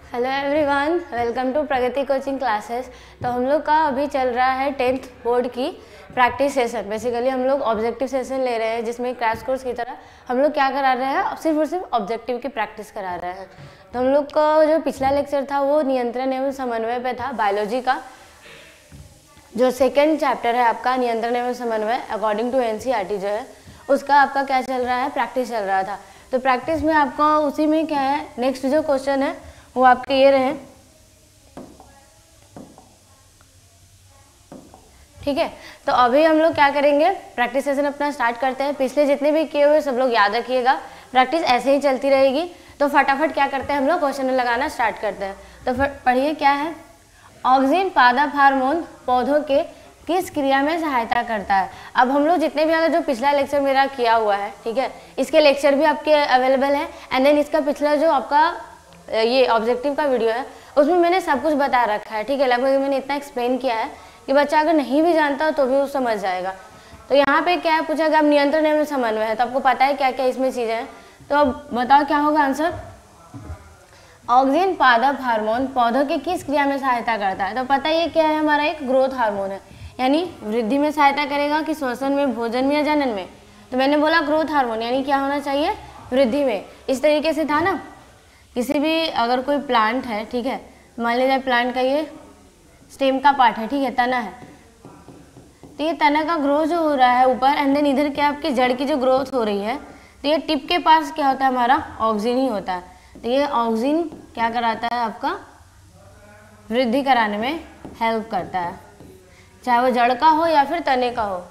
Hello everyone, welcome to Pragati coaching classes. तो हम लोग का अभी चल रहा है 10th बोर्ड की प्रैक्टिस सेशन। बेसिकली हम लोग ऑब्जेक्टिव सेशन ले रहे हैं, जिसमें क्रैश कोर्स की तरह हम लोग क्या करा रहे हैं, सिर्फ और सिर्फ ऑब्जेक्टिव की प्रैक्टिस करा रहे हैं। तो हम लोग का जो पिछला लेक्चर था वो नियंत्रण एवं समन्वय पे था, बायोलॉजी का जो सेकेंड चैप्टर है आपका नियंत्रण एवं समन्वय अकॉर्डिंग टू NCERT जो है, उसका आपका क्या चल रहा है, प्रैक्टिस चल रहा था। तो प्रैक्टिस में आपका उसी में क्या है, नेक्स्ट जो क्वेश्चन है वो आपके ये रहे, ठीक है। तो अभी हम लोग क्या करेंगे, प्रैक्टिस सेशन अपना स्टार्ट करते हैं। पिछले जितने भी किए हुए सब लोग याद रखिएगा, प्रैक्टिस ऐसे ही चलती रहेगी। तो फटाफट क्या करते हैं, हम लोग क्वेश्चन लगाना स्टार्ट करते हैं। तो पढ़िए क्या है, ऑक्सिन पादप हार्मोन पौधों के किस क्रिया में सहायता करता है। अब हम लोग जितने भी अगर जो पिछला लेक्चर मेरा किया हुआ है, ठीक है, इसके लेक्चर भी आपके अवेलेबल है। एंड देन इसका पिछला जो आपका ये ऑब्जेक्टिव का वीडियो है उसमें मैंने सब कुछ बता रखा है, ठीक है। लगभग मैंने इतना एक्सप्लेन किया है कि बच्चा अगर नहीं भी जानता तो भी वो समझ जाएगा। तो यहाँ पे क्या पूछा गया, अब नियंत्रण एवं समन्वय है, तो आपको पता है क्या क्या इसमें चीज़ें हैं। तो अब बताओ क्या होगा आंसर। ऑक्सिन पादप हार्मोन पौधों की किस क्रिया में सहायता करता है। तो पता ये क्या है, हमारा एक ग्रोथ हार्मोन है, यानी वृद्धि में सहायता करेगा कि श्वसन में, भोजन में या जनन में। तो मैंने बोला ग्रोथ हार्मोन यानी क्या होना चाहिए, वृद्धि में। इस तरीके से था ना, किसी भी अगर कोई प्लांट है, ठीक है, मान लीजिए प्लांट का ये स्टेम का पार्ट है, ठीक है, तना है, तो ये तना का ग्रोथ जो हो रहा है ऊपर, एंड देन इधर क्या आपकी जड़ की जो ग्रोथ हो रही है, तो ये टिप के पास क्या होता है, हमारा ऑक्सिन ही होता है। तो ये ऑक्सिन क्या कराता है, आपका वृद्धि कराने में हेल्प करता है, चाहे वो जड़ का हो या फिर तने का हो।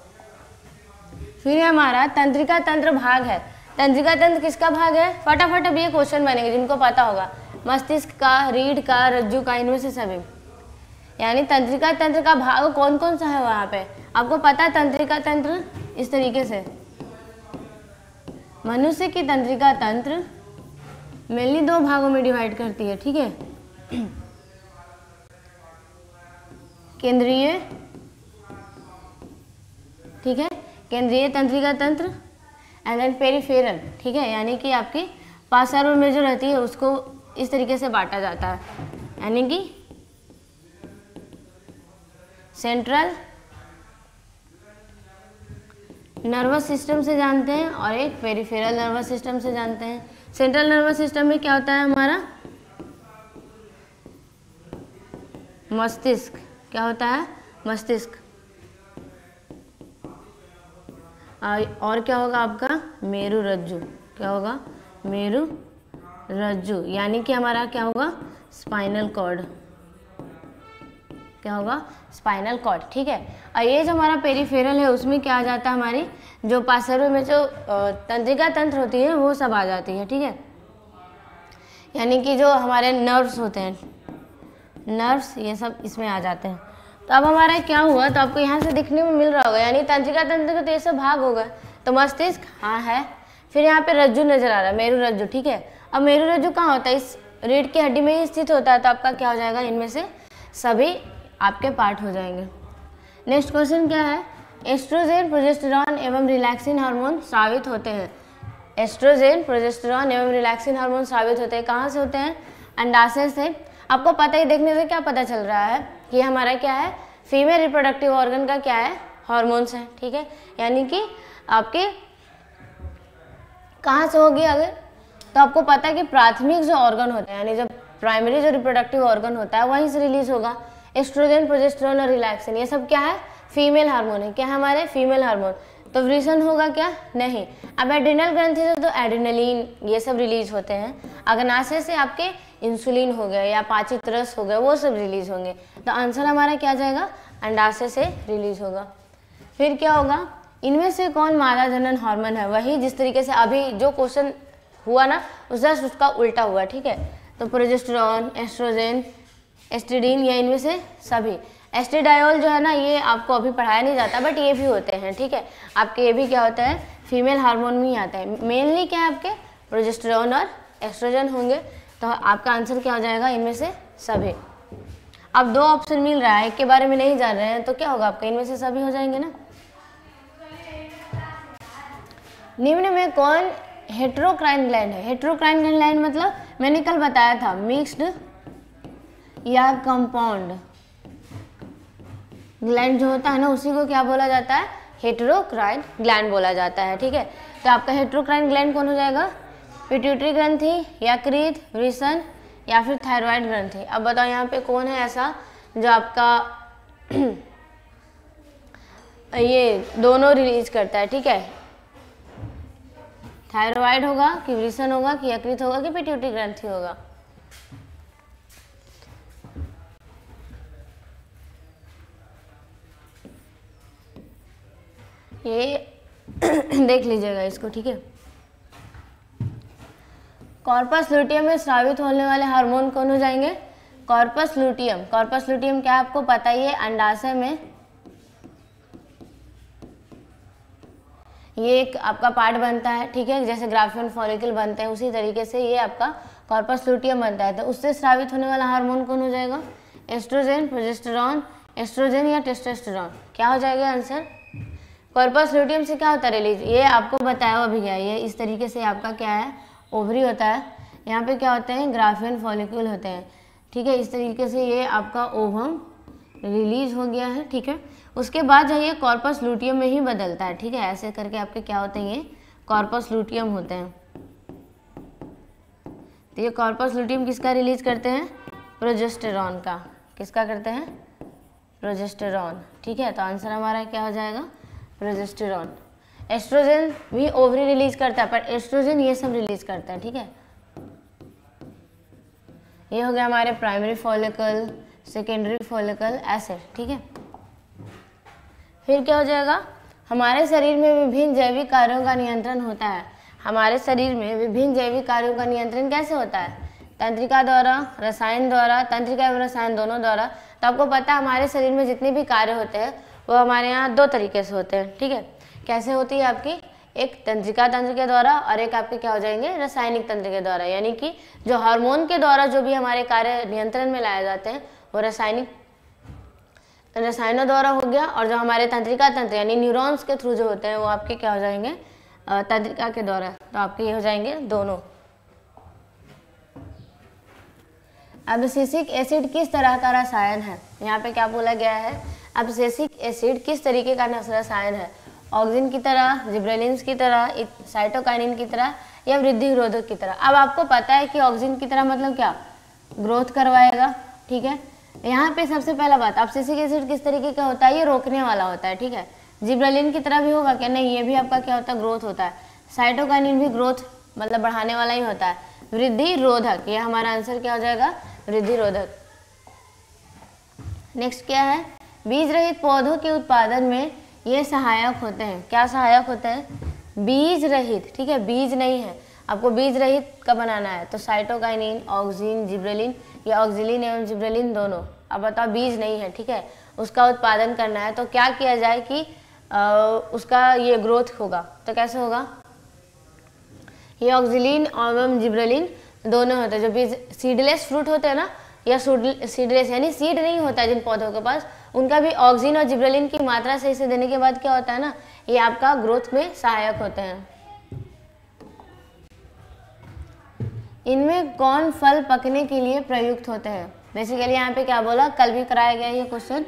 फिर हमारा तंत्रिका तंत्र भाग है। तंत्रिका तंत्र किसका भाग है, फटाफट अब ये क्वेश्चन बनेंगे जिनको पता होगा, मस्तिष्क का, रीढ़ का, रज्जु का, इनमें से सभी। यानी तंत्रिका तंत्र का भाग कौन कौन सा है वहाँ पे आपको पता है। तंत्रिका तंत्र इस तरीके से, मनुष्य की तंत्रिका तंत्र मेनली दो भागों में डिवाइड करती है, ठीक है, केंद्रीय, ठीक है, केंद्रीय तंत्रिका तंत्र एंड देन पेरिफेरल, ठीक है, यानी कि आपकी पार्श्व में जो रहती है उसको इस तरीके से बांटा जाता है, यानी कि सेंट्रल नर्वस सिस्टम से जानते हैं और एक पेरिफेरल नर्वस सिस्टम से जानते हैं। सेंट्रल नर्वस सिस्टम में क्या होता है, हमारा मस्तिष्क, क्या होता है, मस्तिष्क, और क्या होगा आपका मेरु रज्जु, क्या होगा, मेरु रज्जु, यानी कि हमारा क्या होगा, स्पाइनल कॉर्ड, क्या होगा, स्पाइनल कॉर्ड, ठीक है। और ये जो हमारा पेरिफेरल है उसमें क्या आ जाता है, हमारी जो पार्श्व में जो तंत्रिका तंत्र होती है वो सब आ जाती है, ठीक है, यानी कि जो हमारे नर्व्स होते हैं, नर्व्स, ये सब इसमें आ जाते हैं। तो अब हमारा क्या हुआ, तो आपको यहाँ से दिखने में मिल रहा होगा, यानी तंत्रिका तंत्र का तो ये सब भाग होगा। तो मस्तिष्क हाँ है, फिर यहाँ पे रज्जु नजर आ रहा है, मेरु रज्जु, ठीक है। अब मेरु रज्जु कहाँ होता है, इस रीढ़ की हड्डी में ही स्थित होता है। तो आपका क्या हो जाएगा, इनमें से सभी आपके पार्ट हो जाएंगे। नेक्स्ट क्वेश्चन क्या है, एस्ट्रोजेन, प्रोजेस्टेरॉन एवं रिलैक्सिन हार्मोन स्रावित होते हैं। एस्ट्रोजेन, प्रोजेस्टेरॉन एवं रिलैक्सिन हार्मोन स्रावित होते हैं, कहाँ से होते हैं, अंडाशय से। आपको पता ही, देखने से क्या पता चल रहा है कि हमारा क्या है, फीमेल रिप्रोडक्टिव ऑर्गन का क्या है, हॉर्मोन्स है, ठीक है, यानी कि आपके कहाँ से होगी अगर, तो आपको पता है कि प्राथमिक जो ऑर्गन होता है, यानी जब प्राइमरी जो रिप्रोडक्टिव ऑर्गन होता है वहीं से रिलीज होगा। एस्ट्रोजन, प्रोजेस्टेरॉन और रिलैक्सिन ये सब क्या है, फीमेल हार्मोन है, क्या है हमारे फीमेल हार्मोन। तो वृषण होगा क्या, नहीं। अब एड्रिनल ग्रंथि से तो एड्रिनलिन ये सब रिलीज होते हैं। अग्नाशय से आपके इंसुलिन हो गए या पाचित रस हो गए, वो सब रिलीज होंगे। तो आंसर हमारा क्या जाएगा, अंडाशय से रिलीज होगा। फिर क्या होगा, इनमें से कौन मादा जनन हार्मोन है, वही जिस तरीके से अभी जो क्वेश्चन हुआ ना उसका उल्टा हुआ, ठीक है। तो प्रोजेस्टेरॉन, एस्ट्रोजन, एस्ट्रिडीन, या इनमें से सभी। एस्ट्रेडायोल जो है ना, ये आपको अभी पढ़ाया नहीं जाता, बट ये भी होते हैं, ठीक है, आपके ये भी क्या होता है, फीमेल हार्मोन में ही आता है। मेनली क्या है आपके प्रोजेस्टेरॉन और एस्ट्रोजन होंगे। तो आपका आंसर क्या हो जाएगा, इनमें से सभी। अब दो ऑप्शन मिल रहा है, एक के बारे में नहीं जान रहे हैं, तो क्या होगा आपका, इनमें से सभी हो जाएंगे ना। निम्न में कौन हेट्रोक्राइन ग्लैंड है। हेट्रोक्राइन ग्लैंड मतलब मैंने कल बताया था मिक्स्ड या कंपाउंड ग्लैंड जो होता है ना, उसी को क्या बोला जाता है? हेटेरोक्राइन ग्लैंड बोला जाता है। ठीक है, तो आपका हेटेरोक्राइन ग्लैंड कौन हो जाएगा? पिट्यूटरी ग्रंथि, यकृत, वृषण या फिर थायराइड ग्रंथि। अब बताओ यहाँ पे कौन है ऐसा जो आपका ये दोनों रिलीज करता है? ठीक है, थायराइड होगा कि वृषण होगा कि यकृत होगा कि पिट्यूटरी ग्रंथि होगा? ये देख लीजिएगा इसको। ठीक है, कॉर्पस लुटियम में स्रावित होने वाले हार्मोन कौन हो जाएंगे? Corpus luteum. कॉर्पस लुटियम क्या आपको पता ही है, अंडाशय में ये एक आपका पार्ट बनता है। ठीक है, जैसे ग्राफियन फॉलिकल बनते हैं उसी तरीके से ये आपका कॉर्पस लुटियम बनता है। तो उससे स्रावित होने वाला हार्मोन कौन हो जाएगा? एस्ट्रोजन, प्रोजेस्टेरॉन, एस्ट्रोजन या टेस्टोस्टेरॉन? क्या हो जाएगा आंसर? कॉर्पस लुटियम से क्या होता है रिलीज? ये आपको बताया हुआ भी है, ये इस तरीके से आपका क्या है? ओवरी होता है। यहाँ पे क्या होते हैं? ग्राफियन फॉलिक्यूल होते हैं। ठीक है, इस तरीके से ये आपका ओवम रिलीज हो गया है। ठीक है, उसके बाद जो ये कॉर्पस लुटियम में ही बदलता है। ठीक है, ऐसे करके आपके क्या होते हैं? ये कॉर्पस लुटियम होते हैं। तो ये कॉर्पस लुटियम किसका रिलीज करते हैं? प्रोजेस्टेरॉन का। किसका करते हैं? प्रोजेस्टेरॉन। ठीक है, तो आंसर हमारा क्या हो जाएगा? प्रोजेस्टेरॉन। एस्ट्रोजन भी ओवरी रिलीज करता है, पर एस्ट्रोजन ये सब रिलीज करता है। ठीक है, ये हो गया हमारे प्राइमरी फॉलिकल, सेकेंडरी फॉलिकल, ऐसे। ठीक है, फिर क्या हो जाएगा? हमारे शरीर में विभिन्न जैविक कार्यों का नियंत्रण होता है। हमारे शरीर में विभिन्न जैविक कार्यों का नियंत्रण कैसे होता है? तंत्रिका द्वारा, रसायन द्वारा, तंत्रिका एवं रसायन दोनों द्वारा। तो आपको पता है हमारे शरीर में जितने भी कार्य होते हैं वो हमारे यहाँ दो तरीके से होते हैं। ठीक है, कैसे होती है आपकी? एक तंत्रिका तंत्र के द्वारा और एक आपके क्या हो जाएंगे? रासायनिक तंत्र के द्वारा। यानी कि जो हार्मोन के द्वारा जो भी हमारे कार्य नियंत्रण में लाए जाते हैं वो रसायनों द्वारा हो गया, और जो हमारे तंत्रिका तंत्र यानी न्यूरॉन्स के थ्रू जो होते हैं वो आपके क्या हो जाएंगे? तंत्रिका के द्वारा। तो आपके ये हो जाएंगे दोनों। एब्सिसिक एसिड किस तरह का रसायन है? यहाँ पे क्या बोला गया है? एब्सिसिक एसिड किस तरीके का रसायन है? ऑक्सिन की तरह, जिब्रेलिन्स की तरह, साइटोकाइनिन की तरह या वृद्धि रोधक की तरह? अब आपको पता है कि ऑक्सिन की तरह मतलब क्या? ग्रोथ करवाएगा। ठीक है, यहाँ पे सबसे पहला बात, एब्सिसिक एसिड किस तरीके का होता है? ये रोकने वाला होता है। ठीक है, जिब्रेलिन की तरह भी होगा क्या? नहीं, ये भी आपका क्या होता है? ग्रोथ होता है। साइटोकाइनिन भी ग्रोथ मतलब बढ़ाने वाला ही होता है। वृद्धि रोधक, ये हमारा आंसर क्या हो जाएगा? वृद्धि रोधक। नेक्स्ट क्या है? बीज रहित पौधों के उत्पादन में ये सहायक होते हैं। क्या सहायक होते हैं? बीज रहित। ठीक है, बीज नहीं है, आपको बीज रहित का बनाना है तो साइटोकाइनिन, ऑक्सिन, जिब्रेलिन या ऑक्सिलिन एवं जिब्रेलिन दोनों। अब बताओ बीज नहीं है, ठीक है, उसका उत्पादन करना है तो क्या किया जाए कि उसका ये ग्रोथ होगा। तो कैसे होगा? ये ऑक्सिलिन एवं जिब्रेलिन दोनों होते हैं। जो बीज सीडलेस फ्रूट होते हैं ना, या सीडलेस यानी सीड नहीं होता है जिन पौधों के पास, उनका भी ऑक्सिन और जिब्रेलिन की मात्रा सही से देने के बाद क्या होता है ना, ये आपका ग्रोथ में सहायक होते हैं। इनमें कौन फल पकने के लिए प्रयुक्त होते हैं? बेसिकली यहाँ पे क्या बोला, कल भी कराया गया ये क्वेश्चन।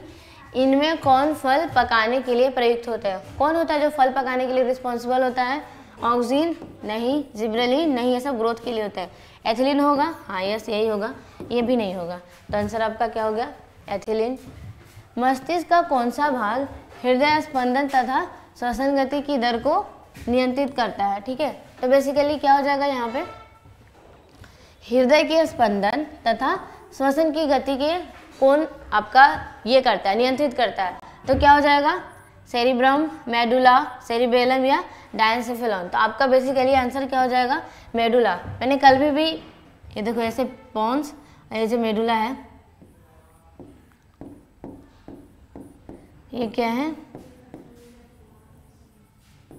इनमें कौन फल पकाने के लिए प्रयुक्त होते हैं? कौन होता है जो फल पकाने के लिए रिस्पॉन्सिबल होता है? ऑक्सिन नहीं, जिब्रेलिन नहीं, ये सब ग्रोथ के लिए होता है। एथिलीन होगा? हाँ यस यही होगा। ये भी नहीं होगा, तो आंसर आपका क्या हो गया? एथिलीन। मस्तिष्क का कौन सा भाग हृदय स्पंदन तथा श्वसन गति की दर को नियंत्रित करता है? ठीक है, तो बेसिकली क्या हो जाएगा यहाँ पे, हृदय के स्पंदन तथा श्वसन की गति के कौन आपका ये करता है, नियंत्रित करता है? तो क्या हो जाएगा? सेरिब्रम, मेडुला, सेरिबेलम या डायंसेफेलॉन। तो आपका बेसिकली आंसर क्या हो जाएगा? मेडुला। मैंने कल भी ये देखो ऐसे पॉन्स, ये जो मेडुला है ये क्या है?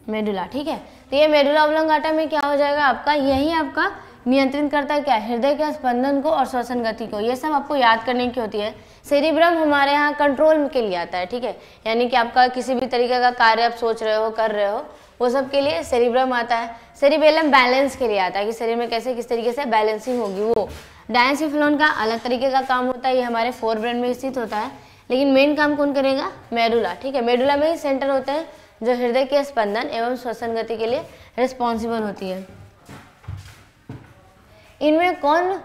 मेडुला। ठीक है, तो ये मेडुला ऑब्लोंगाटा में क्या हो जाएगा आपका, यही आपका नियंत्रण करता है क्या? हृदय के स्पंदन को और श्वसन गति को। ये सब आपको याद करने की होती है। सेरिब्रम हमारे यहाँ कंट्रोल के लिए आता है। ठीक है, यानी कि आपका किसी भी तरीके का कार्य आप सोच रहे हो, कर रहे हो, वो सब के लिए सेरिब्रम आता है। सेरिबेलम बैलेंस के लिए आता है कि शरीर में कैसे किस तरीके से बैलेंसिंग होगी, वो डायंसेफेलॉन का अलग तरीके का काम होता है, ये हमारे फोर ब्रेन में स्थित होता है, लेकिन मेन काम कौन करेगा? मेडुला। ठीक है, मेडुला में ही सेंटर होते हैं जो हृदय के स्पंदन एवं श्वसन गति के लिए रिस्पॉन्सिबल होती है। इनमें कौन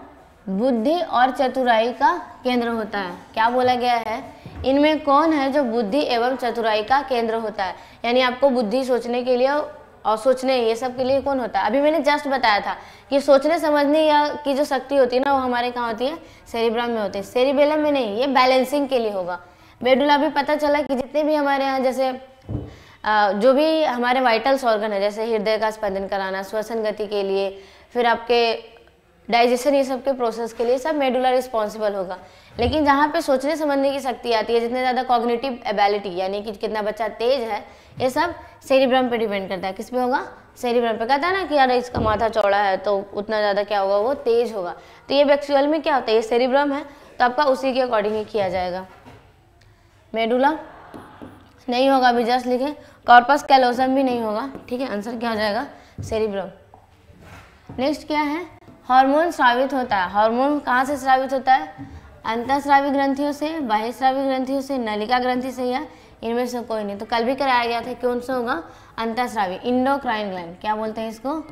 बुद्धि और चतुराई का केंद्र होता है? क्या बोला गया है? इनमें कौन है जो बुद्धि एवं चतुराई का केंद्र होता है? यानी आपको बुद्धि सोचने के लिए और सोचने ये सब के लिए कौन होता है? अभी मैंने जस्ट बताया था कि सोचने समझने या की जो शक्ति होती है ना, वो हमारे कहाँ होती है? सेरिब्रम में होती है, सेरिबेलम में नहीं। ये बैलेंसिंग के लिए होगा। मेडुला भी पता चला कि जितने भी हमारे यहाँ जैसे जो भी हमारे वाइटल्स ऑर्गन है, जैसे हृदय का स्पंदन कराना, श्वसन गति के लिए, फिर आपके डाइजेशन, ये सब के प्रोसेस के लिए सब मेडुला रिस्पॉन्सिबल होगा। लेकिन जहाँ पे सोचने समझने की शक्ति आती है, जितने ज़्यादा कॉग्निटिव एबिलिटी यानी कि कितना बच्चा तेज है, ये सब सेरिब्रम पे डिपेंड करता है। किस पे होगा? सेरिब्रम पे। कहता है ना कि यार इसका माथा चौड़ा है तो उतना ज़्यादा क्या होगा? वो तेज होगा। तो ये एक्चुअल में क्या होता है? ये सेरिब्रम है, तो आपका उसी के अकॉर्डिंग ही किया जाएगा। मेडुला नहीं होगा, अभी जस्ट लिखे। कॉर्पस कैलोसम भी नहीं होगा। ठीक है, आंसर क्या हो जाएगा? सेरिब्रम। नेक्स्ट क्या है? हार्मोन स्रावित होता है। हार्मोन कहाँ से स्रावित होता है? अंतःस्रावी ग्रंथियों से, बाह्यस्रावी ग्रंथियों से, नलिका ग्रंथि से, या इनमें से कोई नहीं। तो कल भी कराया गया था, कौन सा होगा? अंतःस्रावी, इंडोक्राइन ग्लैंड। क्या बोलते हैं इसको?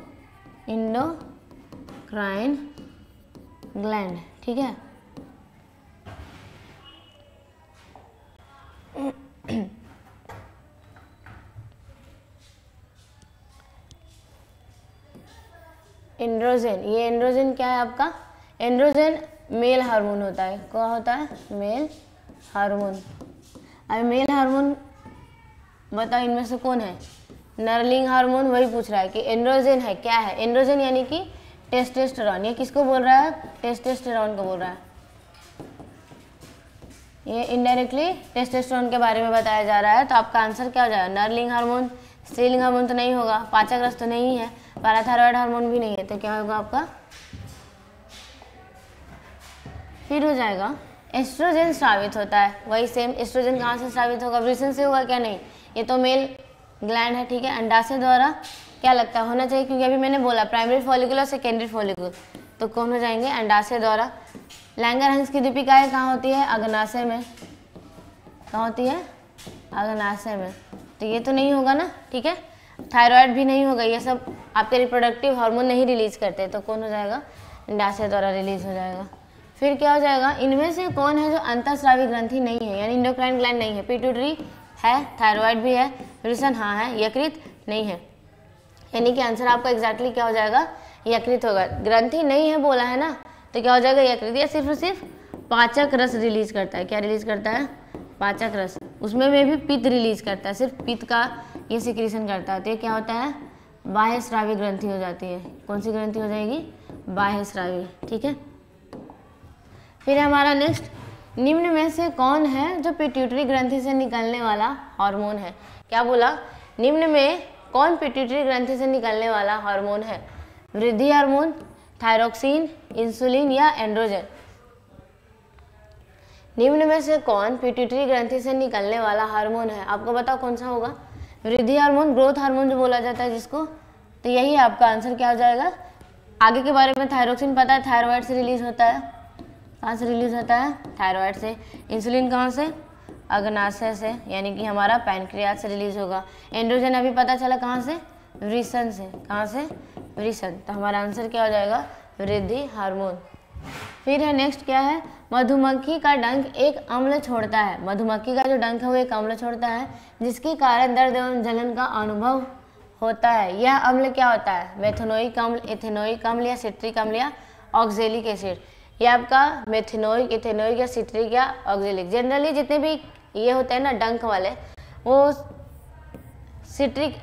Endocrine gland. ठीक है, एंड्रोजन। ये एंड्रोजन क्या है आपका? एंड्रोजन मेल हार्मोन होता है। क्या होता है? Male hormone. अब मेल हार्मोन बताओ इनमें से कौन है? नरलिंग हार्मोन। वही पूछ रहा है कि एंड्रोजन है, क्या है? एंड्रोजन यानी कि टेस्टोस्टेरोन। ये किसको बोल रहा है? टेस्टोस्टेरोन को बोल रहा है। ये इनडायरेक्टली टेस्टोस्टेरोन के बारे में बताया जा रहा है। तो आपका आंसर क्या हो जाएगा? नरलिंग हार्मोन। स्त्रीलिंग हार्मोन तो नहीं होगा, पाचक रस तो नहीं है, पैराथायरॉयड हार्मोन भी नहीं है, तो क्या होगा आपका? फिर हो जाएगा एस्ट्रोजन स्रावित होता है। वही सेम, एस्ट्रोजन कहाँ से स्रावित होगा? वृषण से होगा क्या? नहीं, ये तो मेल ग्लैंड है। ठीक है, अंडाशय द्वारा क्या लगता है? होना चाहिए, क्योंकि अभी मैंने बोला प्राइमरी फॉलिकुल और सेकेंडरी फॉलिकुल, तो कौन हो जाएंगे? अंडाशय द्वारा। लैंगरहंस की दीपिकाएँ कहाँ होती है? अग्नाशय में। कहाँ होती है? अग्नाशय में। तो ये तो नहीं होगा ना। ठीक है, थायराइड भी नहीं होगा, ये सब आपके रिप्रोडक्टिव हार्मोन नहीं रिलीज करते, तो कौन हो जाएगा? अंडाशय द्वारा रिलीज हो जाएगा। फिर क्या हो जाएगा? इनमें से कौन है जो अंतःस्रावी ग्रंथि नहीं है, यानी इंडोक्राइन ग्लैंड नहीं है? पिट्यूटरी है, थायराइड भी है, वृषण हाँ है, यकृत नहीं है। यानी कि आंसर आपका एग्जैक्टली क्या हो जाएगा? यकृत होगा। ग्रंथि नहीं है बोला है ना, तो क्या हो जाएगा? यकृत। या सिर्फ और सिर्फ पाचक रस रिलीज करता है। क्या रिलीज करता है? पाचक रस। उसमें भी पित्त रिलीज करता है, सिर्फ पित्त का ये सिक्रीशन करता है। तो ये क्या होता है? बाह्यस्रावी ग्रंथि हो जाती है। कौन सी ग्रंथि हो जाएगी? बाह्यस्रावी। ठीक है, फिर हमारा नेक्स्ट, निम्न में से कौन है जो पिट्यूटरी ग्रंथि से निकलने वाला हार्मोन है? क्या बोला? निम्न में कौन पिट्यूटरी ग्रंथि से निकलने वाला हार्मोन है? वृद्धि हार्मोन, थायरोक्सिन, इंसुलिन या एंड्रोजन? निम्न में से कौन पिट्यूटरी ग्रंथि से निकलने वाला हार्मोन है? आपको बताओ कौन सा होगा? वृद्धि हार्मोन, ग्रोथ हार्मोन जो बोला जाता है जिसको, तो यही आपका आंसर क्या हो जाएगा? आगे के बारे में थायरोक्सिन पता है, थायराइड से रिलीज होता है। कहाँ से रिलीज होता है? थायराइड से। इंसुलिन कहाँ से? अग्नाशय से, यानी कि हमारा पैनक्रियाज से रिलीज होगा। एंड्रोजन अभी पता चला कहाँ से? वृषण से। कहाँ से? वृषण। तो हमारा आंसर क्या हो जाएगा? वृद्धि हार्मोन। फिर है नेक्स्ट क्या है? मधुमक्खी का डंक एक अम्ल छोड़ता है। मधुमक्खी का जो डंक है वो एक अम्ल छोड़ता है, जिसके कारण दर्द एवं जलन का अनुभव होता है। यह अम्ल क्या होता है? मेथनोइक अम्ल, इथेनोइक अम्ल या सिट्रिक अम्ल या ऑक्जेलिक एसिड? ये आपका मेथनोइक, इथेनोइक या सिट्रिक या ऑक्जेलिक। जनरली जितने भी ये होते हैं ना डंक वाले, वो सिट्रिक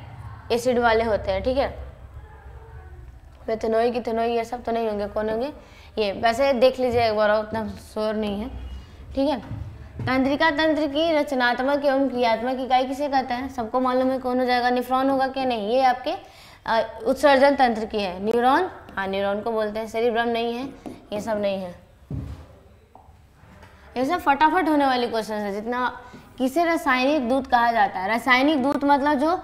एसिड वाले होते हैं। ठीक है, मेथनोइक, इथेनोइक ये सब तो नहीं होंगे। कौन होंगे? ये। वैसे देख लीजिए एक बार, उतना श्योर नहीं है। ठीक है, तंत्रिका तंत्र की रचनात्मक एवं क्रियात्मक इकाई किसे कहते हैं? सबको मालूम है। कौन हो जाएगा? निफ्रॉन होगा क्या? नहीं, ये आपके उत्सर्जन तंत्र की है। न्यूरॉन, हाँ न्यूरॉन को बोलते हैं। सेरिब्रम नहीं है, ये सब नहीं है। ये सब फटाफट होने वाली क्वेश्चन है। जितना किसे रासायनिक दूत कहा जाता है? रासायनिक दूत मतलब जो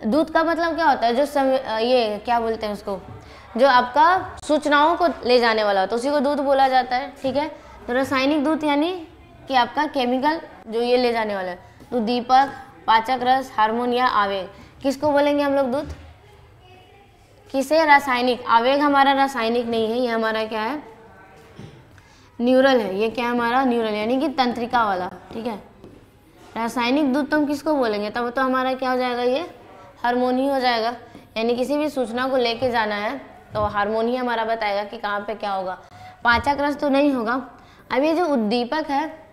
दूत का मतलब क्या होता है? जो ये क्या बोलते हैं उसको? जो आपका सूचनाओं को ले जाने वाला होता है उसी को दूत बोला जाता है, ठीक है। तो रासायनिक दूत यानी कि आपका केमिकल जो ये ले जाने वाला है। तो दीपक, पाचक रस, हार्मोन या आवेग, किसको बोलेंगे हम लोग दूत? किसे? रासायनिक। आवेग हमारा रासायनिक नहीं है, ये हमारा क्या है? न्यूरल है। ये क्या है हमारा? न्यूरल यानी कि तंत्रिका वाला, ठीक है। रासायनिक दूत तो हम किसको बोलेंगे? तब तो हमारा क्या हो जाएगा? ये हार्मोन ही हो जाएगा। यानी किसी भी सूचना को लेके जाना है तो हार्मोन ही हमारा बताएगा कि कहाँ पे क्या होगा। पाचक रस तो नहीं होगा। अब ये जो उद्दीपक है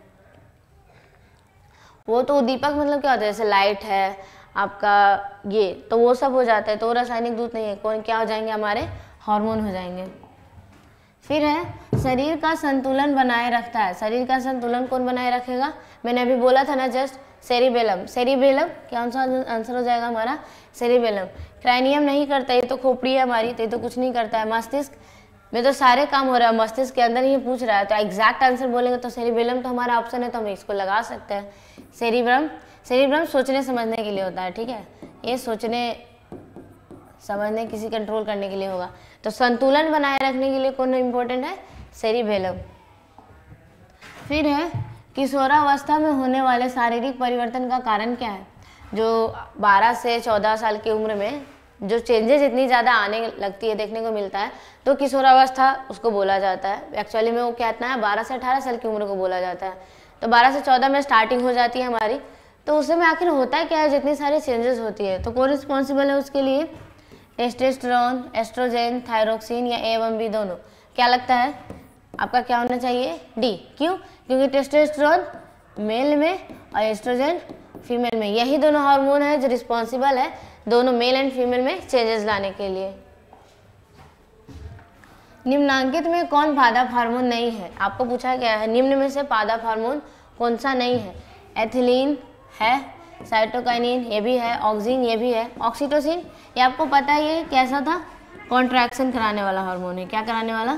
वो तो उद्दीपक मतलब क्या होता है? जैसे लाइट है आपका, ये तो वो सब हो जाता है, तो रासायनिक दूत नहीं है। कौन क्या हो जाएंगे? हमारे हार्मोन हो जाएंगे। फिर है शरीर का संतुलन बनाए रखता है। शरीर का संतुलन कौन बनाए रखेगा? मैंने अभी बोला था ना जस्ट, सेरिबेलम। सेरिबेलम क्या आंसर हो जाएगा हमारा? सेरिबेलम। क्रैनियम नहीं करता, ये तो खोपड़ी है हमारी, तो ये तो कुछ नहीं करता है। मस्तिष्क में तो सारे काम हो रहा है, मस्तिष्क के अंदर ही पूछ रहा है, तो एग्जैक्ट आंसर बोलेंगे तो सेरिबेलम तो हमारा ऑप्शन है, तो हम इसको लगा सकते हैं। सेरिब्रम, सेरिब्रम सोचने समझने के लिए होता है, ठीक है। ये सोचने समझने, किसी कंट्रोल करने के लिए होगा। तो संतुलन बनाए रखने के लिए कौन इंपॉर्टेंट है? सेरिबेलम। फिर है किशोरावस्था में होने वाले शारीरिक परिवर्तन का कारण क्या है? जो 12 से 14 साल की उम्र में जो चेंजेस इतनी ज़्यादा आने लगती है, देखने को मिलता है, तो किशोरावस्था उसको बोला जाता है। एक्चुअली में वो कहता है 12 से 18 साल की उम्र को बोला जाता है। तो 12 से 14 में स्टार्टिंग हो जाती है हमारी, तो उसमें आखिर होता है क्या है? जितनी सारी चेंजेस होती है, तो कौन रिस्पॉन्सिबल है उसके लिए? टेस्टोस्टेरोन, एस्ट्रोजन, थायरोक्सिन या ए एवं बी दोनों? क्या लगता है आपका? क्या होना चाहिए? डी। क्यों? क्योंकि टेस्टोस्टेरोन मेल में और एस्ट्रोजन फीमेल में, यही दोनों हार्मोन है जो रिस्पॉन्सिबल है दोनों मेल एंड फीमेल में चेंजेस लाने के लिए। निम्नांकित में कौन पादप हार्मोन नहीं है? आपको पूछा गया है निम्न में से पादप हार्मोन कौन सा नहीं है? एथिलीन है, साइटोकाइनिन ये भी है, ऑक्सिन ये भी है, ऑक्सीटोसिन ये आपको पता है ये कैसा था? कॉन्ट्रैक्शन कराने वाला हार्मोन है। क्या कराने वाला?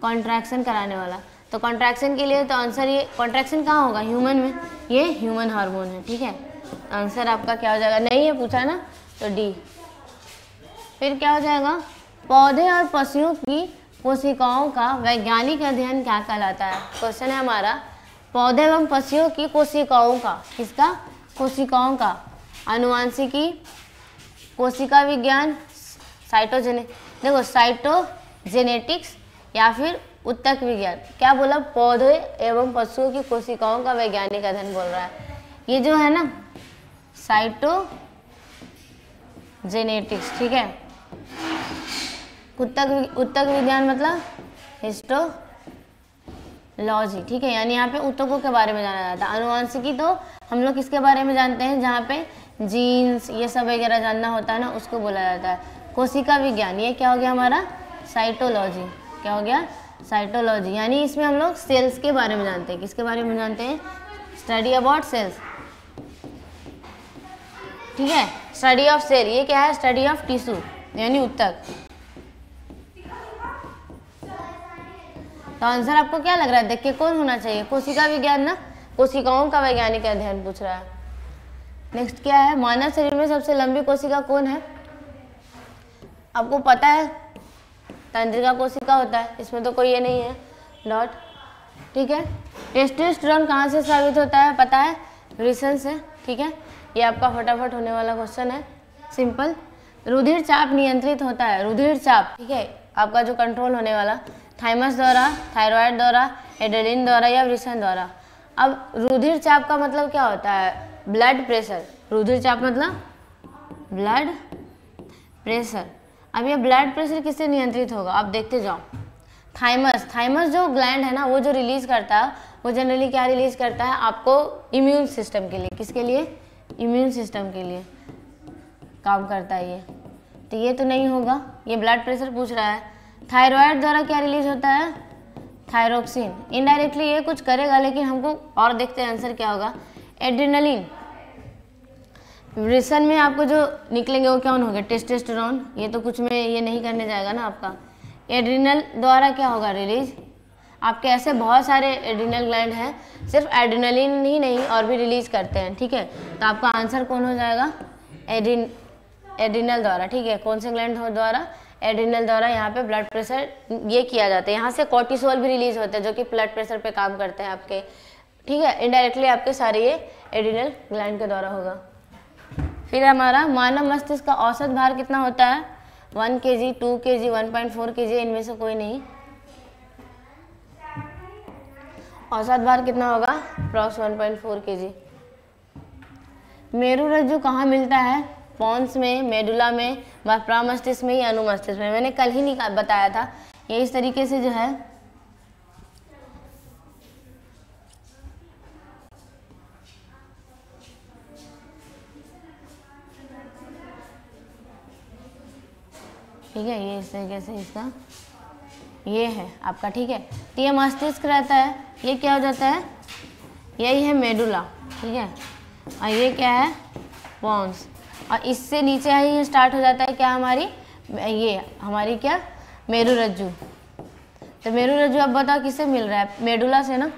कॉन्ट्रैक्शन कराने वाला। तो कॉन्ट्रैक्शन के लिए तो आंसर ये, कॉन्ट्रैक्शन कहाँ होगा? ह्यूमन में, ये ह्यूमन हार्मोन है, ठीक है। आंसर आपका क्या हो जाएगा? नहीं है पूछा ना, तो डी। फिर क्या हो जाएगा? पौधे और पशुओं की कोशिकाओं का वैज्ञानिक अध्ययन क्या कहलाता है? क्वेश्चन है हमारा, पौधे एवं पशुओं की कोशिकाओं का, किसका? कोशिकाओं का। आनुवांशिकी, कोशिका विज्ञान, साइटोजेनेटिक्स, देखो साइटोजेनेटिक्स या फिर उत्तक विज्ञान। क्या बोला? पौधे एवं पशुओं की कोशिकाओं का वैज्ञानिक अध्ययन बोल रहा है। ये जो है ना साइटोजेनेटिक्स, ठीक है। उत्तक विज्ञान मतलब हिस्टोलॉजी, ठीक है। यानी यहाँ पे उत्तकों के बारे में जाना जाता है। आनुवांशिकी तो हम लोग किसके बारे में जानते हैं? जहाँ पे जीन्स ये सब वगैरह जानना होता है ना, उसको बोला जाता है। कोशिका विज्ञान ये क्या हो गया हमारा? साइटोलॉजी। क्या हो गया? साइटोलॉजी। यानी इसमें हम लोग सेल्स के बारे में जानते हैं। किसके बारे में जानते हैं? स्टडी अबाउट सेल्स, ठीक है। स्टडी ऑफ सेल ये क्या है? स्टडी ऑफ टिश्यू यानी उत्तक। तो आंसर आपको क्या लग रहा है? देख के कौन होना चाहिए? कोशिका विज्ञान ना, कोशिकाओं का वैज्ञानिक अध्ययन पूछ रहा है। नेक्स्ट क्या है? मानव शरीर में सबसे लंबी कोशिका कौन है? आपको पता है तंत्रिका कोशिका होता है, इसमें तो कोई ये नहीं है डॉट, ठीक है। टेस्टोस्टेरोन कहाँ से स्रावित होता है? पता है, वृषण से, ठीक है। ये आपका फटाफट होने वाला क्वेश्चन है, सिंपल। रुधिर चाप नियंत्रित होता है, रुधिर चाप, ठीक है, आपका जो कंट्रोल होने वाला थाइमस द्वारा, थायराइड द्वारा, एड्रेनलिन द्वारा या वृषण द्वारा। अब रुधिर चाप का मतलब क्या होता है? Blood pressure. रुधिर चाप मतलब ब्लड प्रेशर। अब ये ब्लड प्रेशर किससे नियंत्रित होगा? आप देखते जाओ। थाइमस, थाइमस जो ग्लैंड है ना वो जो रिलीज करता है, वो जनरली क्या रिलीज करता है आपको? इम्यून सिस्टम के लिए। किसके लिए? इम्यून सिस्टम के लिए काम करता है ये। तो ये तो नहीं होगा, ये ब्लड प्रेशर पूछ रहा है। थायराइड द्वारा क्या रिलीज होता है? थायरोक्सिन। इनडायरेक्टली ये कुछ करेगा, लेकिन हमको और देखते हैं आंसर क्या होगा। एड्रेनलिन। वृषण में आपको जो निकलेंगे वो क्या होंगे? टेस्टोस्टेरोन। ये तो कुछ में ये नहीं करने जाएगा ना आपका। एड्रिनल द्वारा क्या होगा? रिलीज। आपके ऐसे बहुत सारे एड्रिनल ग्लैंड हैं, सिर्फ एड्रेनलिन ही नहीं और भी रिलीज करते हैं, ठीक है। तो आपका आंसर कौन हो जाएगा? एड्रिनल द्वारा, ठीक है। कौन से ग्लैंड द्वारा? एड्रिनल द्वारा यहाँ पे ब्लड प्रेशर ये किया जाता है। यहाँ से कॉर्टिसोल भी रिलीज होते हैं जो कि ब्लड प्रेशर पे काम करते हैं आपके, ठीक है। इनडायरेक्टली आपके सारे ये एड्रिनल ग्लैंड के द्वारा होगा। फिर हमारा मानव मस्तिष्क का औसत भार कितना होता है? 1 kg, 2 kg, 1.4 kg, इनमें से कोई नहीं। औसत भार कितना होगा? Approx 1.4 kg। मेरुरज्जु कहाँ मिलता है? पॉन्स में, मेडुला में, प्रमस्तिष्क में या अनुमस्तिष्क में। मैंने कल ही बताया था। ये इस तरीके से जो है ठीक है, ये इस तरीके से इसका ये है आपका, ठीक है। तो ये मस्तिष्क रहता है, ये क्या हो जाता है? यही है मेडुला, ठीक है। और ये क्या है? पॉन्स। और इससे नीचे ही स्टार्ट हो जाता है क्या हमारी, ये हमारी क्या, मेरुरज्जु। तो मेरुरज्जु अब बताओ किससे मिल रहा है? मेडुला से ना।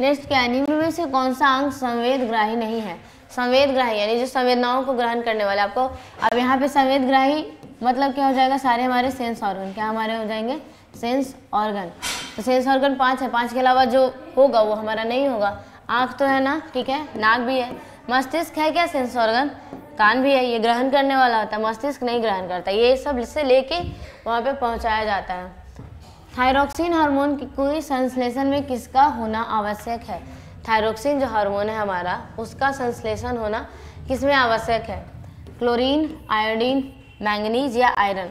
नेक्स्ट क्या है? निम्न में से कौन सा अंग संवेदग्राही नहीं है? संवेदग्राही यानी जो संवेदनाओं को ग्रहण करने वाले। आपको अब यहाँ पे संवेदग्राही मतलब क्या हो जाएगा? सारे हमारे सेंस ऑर्गन, क्या हमारे हो जाएंगे? Sense organ. तो सेंस ऑर्गन 5 है, 5 के अलावा जो होगा वो हमारा नहीं होगा। आँख तो है ना, ठीक है, नाक भी है। मस्तिष्क है क्या? Sense organ. कान भी है, ये ग्रहण करने वाला होता है, मस्तिष्क नहीं ग्रहण करता। ये सब से लेके वहाँ पे पहुँचाया जाता है। थायरोक्सिन हार्मोन की संश्लेषण में किसका होना आवश्यक है? थायरोक्सिन जो हार्मोन है हमारा, उसका संश्लेषण होना किसमें आवश्यक है? क्लोरीन, आयोडीन, मैंगनीज या आयरन।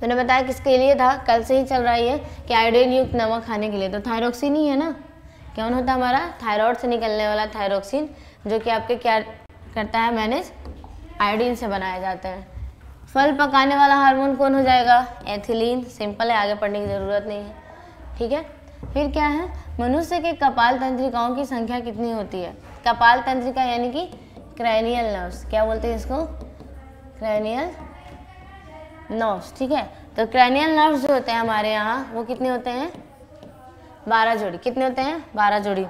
मैंने बताया किसके लिए था, कल से ही चल रहा है कि आयोडीन युक्त नमक खाने के लिए। तो थायरोक्सिन ही है ना। कौन होता है हमारा? थायराइड से निकलने वाला थायरोक्सिन, जो कि आपके क्या करता है? मैनेज आयोडीन से बनाया जाता है। फल पकाने वाला हार्मोन कौन हो जाएगा? एथिलीन। सिंपल है, आगे पढ़ने की ज़रूरत नहीं है, ठीक है। फिर क्या है? मनुष्य के कपाल तंत्रिकाओं की संख्या कितनी होती है? कपाल तंत्रिका यानी कि क्रैनियल नर्व्स, क्या बोलते हैं इसको? क्रैनियल नर्व्स, ठीक है। तो क्रैनियल नर्व्स जो होते हैं हमारे यहाँ, वो कितने होते हैं? 12 जोड़ी। कितने होते हैं? 12 जोड़ी।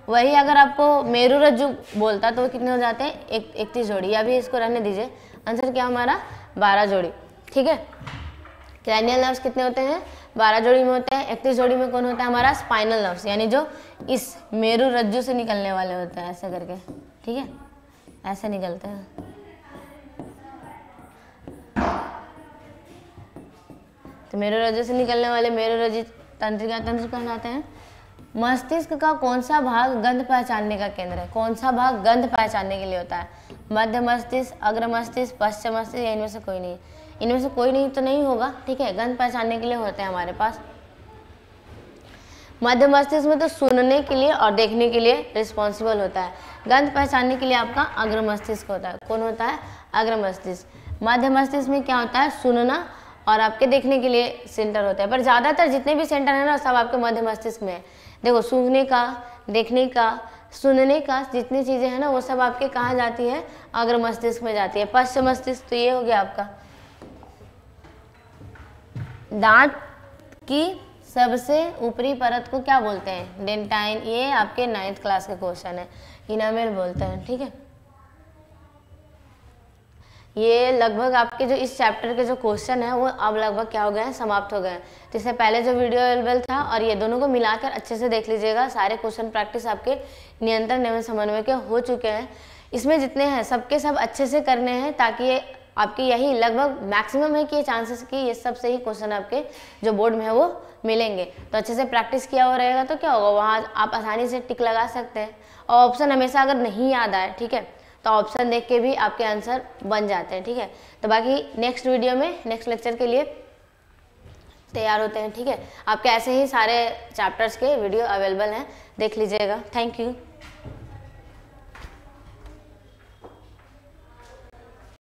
वही अगर आपको मेरुरज्जु बोलता तो वो कितने हो जाते हैं? 31 जोड़ी। या भी इसको रहने दीजिए, आंसर क्या हमारा? 12 जोड़ी, ठीक है। क्रैनियल नर्व्स कितने होते हैं? 12 जोड़ी में होते हैं। 31 जोड़ी में कौन होता है हमारा? स्पाइनल नर्व्स, यानी जो इस मेरुरज्जु से निकलने वाले होते हैं, ऐसे करके, ठीक है, ऐसे निकलते हैं। तो मेरुरज्जु से निकलने वाले मेरुरज्जु तंत्रिका तंत्र कहलाते हैं। मस्तिष्क का कौन सा भाग गंध पहचानने का केंद्र है? कौन सा भाग गंध पहचानने के लिए होता है? मध्य मस्तिष्क, अग्र मस्तिष्क, पश्चिम मस्तिष्क, या इनमें से कोई नहीं? इनमें से कोई नहीं तो नहीं होगा, ठीक है। गंध पहचानने के लिए होते हैं हमारे पास। मध्य मस्तिष्क में तो सुनने के लिए और देखने के लिए रिस्पॉन्सिबल होता है। गंध पहचानने के लिए आपका अग्र मस्तिष्क होता है। कौन होता है? अग्र मस्तिष्क। मध्य मस्तिष्क में क्या होता है? सुनना और आपके देखने के लिए सेंटर होता है। पर ज़्यादातर जितने भी सेंटर है ना, सब आपके मध्य मस्तिष्क में है। देखो, सूंघने का, देखने का, सुनने का, जितनी चीज़ें हैं ना, वो सब आपके कहाँ जाती है? अग्र मस्तिष्क में जाती है। पश्चिम मस्तिष्क तो ये हो गया आपका। दांत की सबसे ऊपरी परत को क्या बोलते हैं? डेंटाइन। ये आपके 9th क्लास के क्वेश्चन है, इनामेल बोलते हैं, ठीक है। ये लगभग आपके जो इस चैप्टर के जो क्वेश्चन है वो अब लगभग क्या हो गए हैं? समाप्त हो गए हैं। तो इससे पहले जो वीडियो अवेलेबल था और ये दोनों को मिलाकर अच्छे से देख लीजिएगा। सारे क्वेश्चन प्रैक्टिस आपके नियंत्रण एवं समन्वय के हो चुके हैं। इसमें जितने हैं सबके सब अच्छे से करने हैं, ताकि ये आपके यही लगभग मैक्सिमम है कि ये चांसेस कि ये सब से ही क्वेश्चन आपके जो बोर्ड में है वो मिलेंगे। तो अच्छे से प्रैक्टिस किया हुआ रहेगा तो क्या होगा, वहाँ आप आसानी से टिक लगा सकते हैं। और ऑप्शन हमेशा अगर नहीं याद आए, ठीक है, तो ऑप्शन देख के भी आपके आंसर बन जाते हैं, ठीक है। तो बाकी नेक्स्ट वीडियो में, नेक्स्ट लेक्चर के लिए तैयार होते हैं, ठीक है। आपके ऐसे ही सारे चैप्टर्स के वीडियो अवेलेबल हैं, देख लीजिएगा। Thank you.